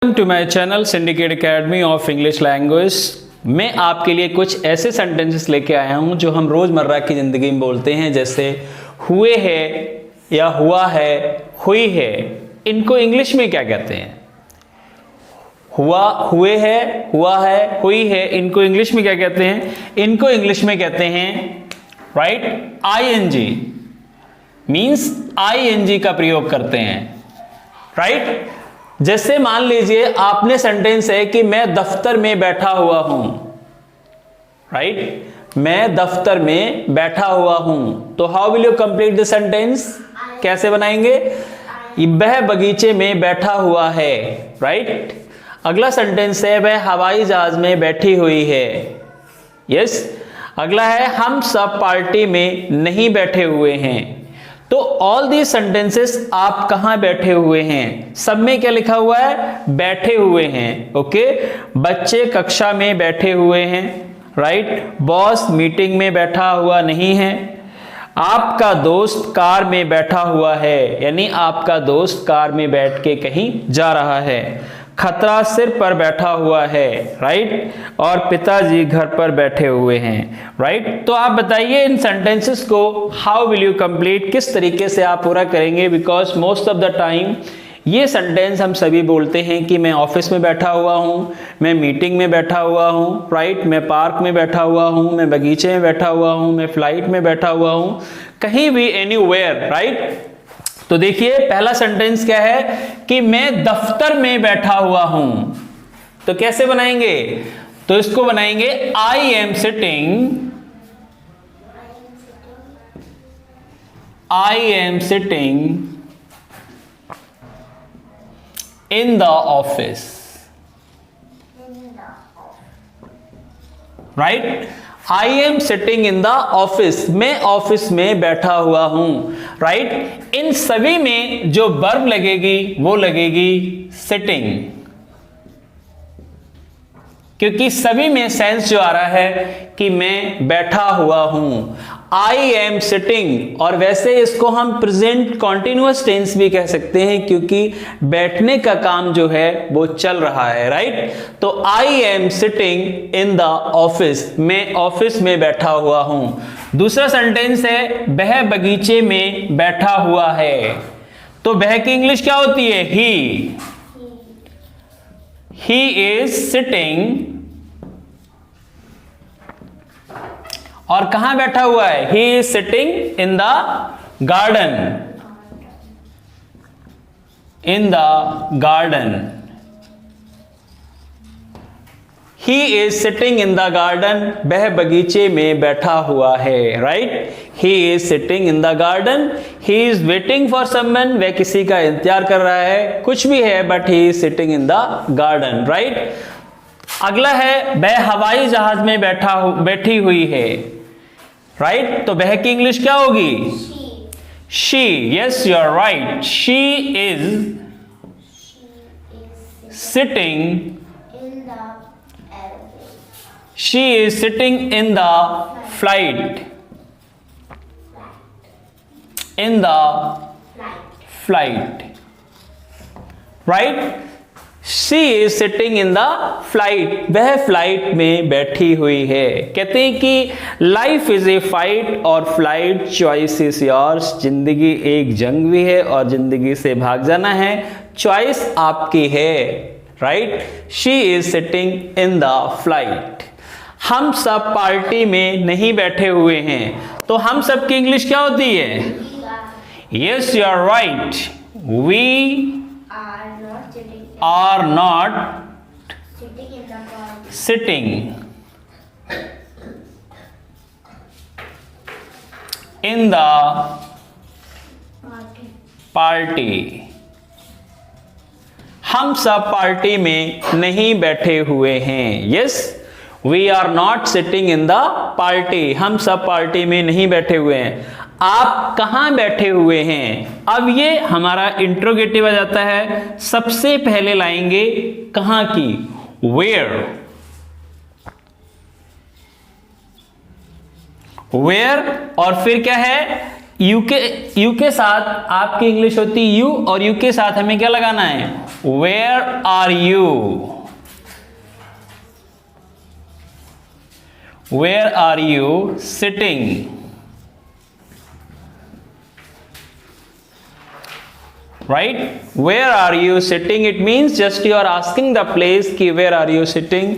Welcome to my channel syndicate academy of English language. मैं आपके लिए कुछ ऐसे सेंटेंसेस लेके आया हूं जो हम रोजमर्रा की जिंदगी में बोलते हैं, जैसे हुए है या हुआ है, हुई है। इनको इंग्लिश में क्या कहते हैं? हुआ, हुए है, हुआ है, हुई है, इनको इंग्लिश में क्या कहते हैं? इनको इंग्लिश में कहते हैं राइट आईएनजी, मींस आईएनजी का प्रयोग करते हैं राइट। जैसे मान लीजिए आपने सेंटेंस है कि मैं दफ्तर में बैठा हुआ हूं राइट, मैं दफ्तर में बैठा हुआ हूं, तो how will you complete the sentence? कैसे बनाएंगे? वह बगीचे में बैठा हुआ है राइट। अगला सेंटेंस है वह हवाई जहाज में बैठी हुई है, यस। अगला है हम सब पार्टी में नहीं बैठे हुए हैं। तो ऑल दी सेंटेंसेस आप कहां बैठे हुए हैं, सब में क्या लिखा हुआ है? बैठे हुए हैं, ओके। बच्चे कक्षा में बैठे हुए हैं राइट। बॉस मीटिंग में बैठा हुआ नहीं है। आपका दोस्त कार में बैठा हुआ है, यानी आपका दोस्त कार में बैठ के कहीं जा रहा है। खतरा सिर पर बैठा हुआ है राइट, और पिताजी घर पर बैठे हुए हैं राइट। तो आप बताइए इन सेंटेंसेस को हाउ विल यू कंप्लीट, किस तरीके से आप पूरा करेंगे? Because most of the time ये सेंटेंस हम सभी बोलते हैं कि मैं ऑफिस में बैठा हुआ हूं, मैं मीटिंग में बैठा हुआ हूं राइट, मैं पार्क में बैठा हुआ हूं, मैं बगीचे में बैठा हुआ हूं, मैं फ्लाइट में बैठा हुआ हूं, कहीं भी, एनीवेयर राइट। तो देखिए पहला सेंटेंस क्या है कि मैं दफ्तर में बैठा हुआ हूं, तो कैसे बनाएंगे? तो इसको बनाएंगे I am sitting, I am sitting in the office right. I am sitting in the office, मैं ऑफिस में बैठा हुआ हूं राइट। इन सभी में जो वर्ब लगेगी वो लगेगी सिटिंग, क्योंकि सभी में सेंस जो आ रहा है कि मैं बैठा हुआ हूं, आई एम सिटिंग। और वैसे इसको हम प्रेजेंट कॉन्टिन्यूअस टेंस भी कह सकते हैं, क्योंकि बैठने का काम जो है वो चल रहा है राइट। तो I am sitting in the office, मैं ऑफिस में बैठा हुआ हूं। दूसरा सेंटेंस है वह बगीचे में बैठा हुआ है, तो वह की इंग्लिश क्या होती है? ही इज सिटिंग, और कहां बैठा हुआ है? He is sitting in the garden, in the garden. He is sitting in the garden, वह बगीचे में बैठा हुआ है right. He is sitting in the garden, he is waiting for someone, वह किसी का इंतजार कर रहा है, कुछ भी है but he is sitting in the garden right. अगला है वह हवाई जहाज में बैठी हुई है राइट, तो वह की इंग्लिश क्या होगी? She, yes you are right. She is sitting, she is sitting in the flight, in the flight right. She is sitting in the flight, वह फ्लाइट में बैठी हुई है। कहते हैं कि लाइफ इज ए फाइट और फ्लाइट चॉइस इज योर्स, जिंदगी एक जंग भी है और जिंदगी से भाग जाना है, चॉइस आपकी है right. She is sitting in the flight. हम सब पार्टी में नहीं बैठे हुए हैं, तो हम सब की इंग्लिश क्या होती है? Yes you are right, we are not sitting in the party, हम सब पार्टी में नहीं बैठे हुए हैं। Yes, we are not sitting in the party, हम सब पार्टी में नहीं बैठे हुए हैं। आप कहां बैठे हुए हैं? अब ये हमारा इंट्रोगेटिव आ जाता है। सबसे पहले लाएंगे कहां की? वेयर, वेयर, और फिर क्या है? यू के साथ आपकी इंग्लिश होती है यू, और यू के साथ हमें क्या लगाना है, where are you, where are you sitting, right? Where are you sitting? It means just you are asking the place ki where are you sitting.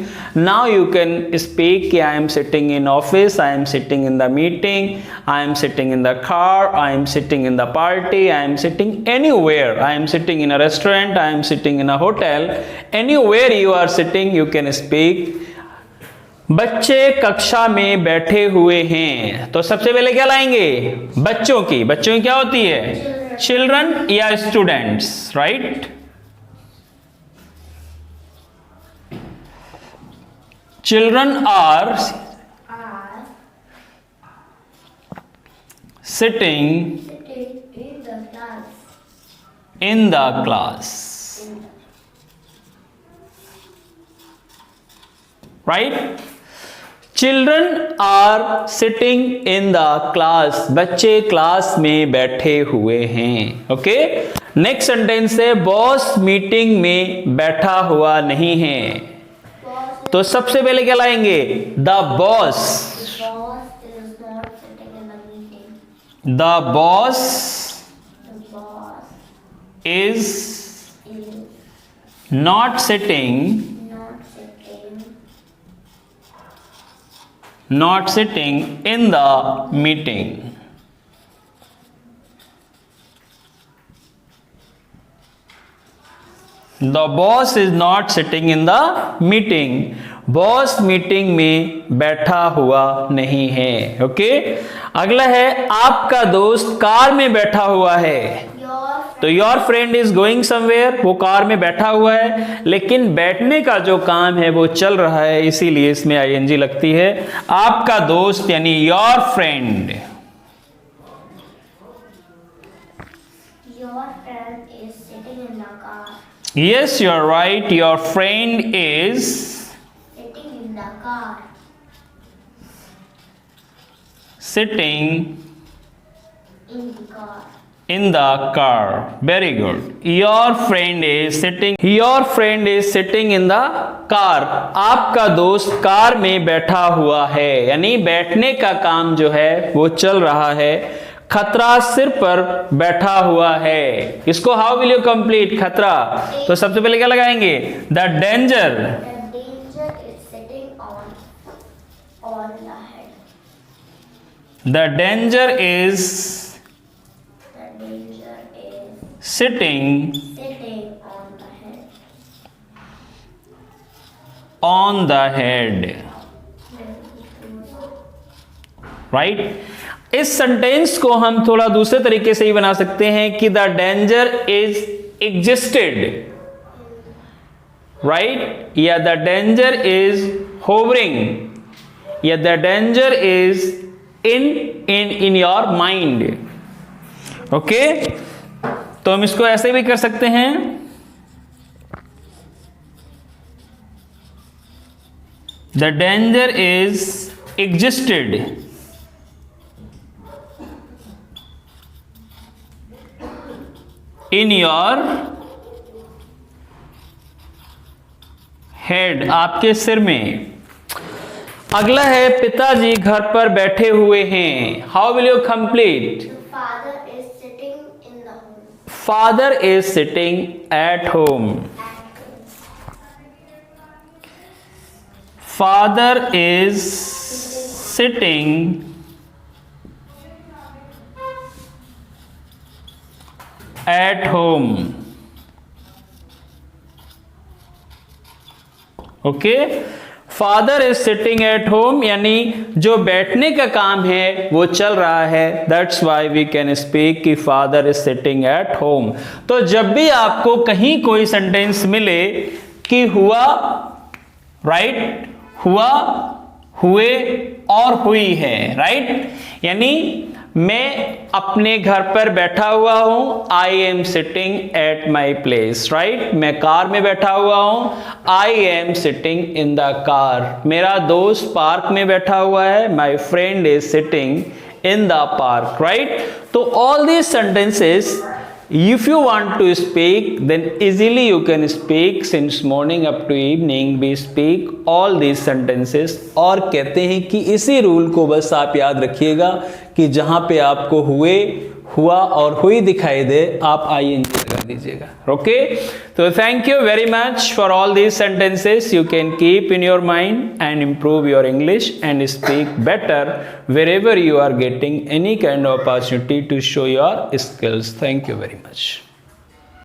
Now you can speak ki I am sitting in office, I am sitting in the meeting, I am sitting in the car, I am sitting in the party, I am sitting anywhere, I am sitting in a restaurant, I am sitting in a hotel. Anywhere you are sitting you can speak. बच्चे कक्षा में बैठे हुए हैं, तो सबसे पहले क्या लाएंगे, बच्चों की क्या होती है, चिल्ड्रन या students, right? Children are sitting in the class, right? Children are sitting in the class, बच्चे क्लास में बैठे हुए हैं। ओके, नेक्स्ट सेंटेंस है बॉस मीटिंग में बैठा हुआ नहीं है, तो सबसे पहले क्या लाएंगे, the boss, the boss is not sitting in the meeting. The boss is not sitting in the meeting. Boss meeting में बैठा हुआ नहीं है। ओके, अगला है आपका दोस्त कार में बैठा हुआ है, तो your friend is going somewhere, वो कार में बैठा हुआ है, लेकिन बैठने का जो काम है वो चल रहा है, इसीलिए इसमें आईएनजी लगती है। आपका दोस्त यानी your friend, yes you are right, your friend is sitting in the car. Very good. Your friend is sitting in the car. आपका दोस्त कार में बैठा हुआ है, यानी बैठने का काम जो है वो चल रहा है। खतरा सिर पर बैठा हुआ है, इसको हाउ विल यू कंप्लीट, खतरा, तो सबसे पहले क्या लगाएंगे, the danger, the danger is sitting on the head, right? इस सेंटेंस को हम थोड़ा दूसरे तरीके से ही बना सकते हैं कि the danger is existed, right, या द डेंजर इज होवरिंग, या the danger is in your mind. Okay, तो हम इसको ऐसे भी कर सकते हैं, the danger is existed in your head, आपके सिर में। अगला है पिताजी घर पर बैठे हुए हैं, how will you complete, father is sitting at home, father is sitting at home. Okay, father is sitting at home, यानी जो बैठने का काम है वो चल रहा है, that's why we can speak कि father is sitting at home. तो जब भी आपको कहीं कोई सेंटेंस मिले कि हुआ, राइट, हुआ, हुए और हुई है, राइट, यानी मैं अपने घर पर बैठा हुआ हूं, I am sitting at my place, right, मैं कार में बैठा हुआ हूं, I am sitting in the car, मेरा दोस्त पार्क में बैठा हुआ है, my friend is sitting in the park, right? So all these sentences, if you want to speak, then easily you can speak. Since morning up to evening we speak all these sentences. और कहते हैं कि इसी rule को बस आप याद रखिएगा कि जहां पे आपको हुए, हुआ और हुई दिखाई दे, आप ing लगा दीजिएगा. ओके, तो thank you very much for all these sentences. You can keep in your mind and improve your English and speak better wherever you are getting any kind of opportunity to show your skills. Thank you very much.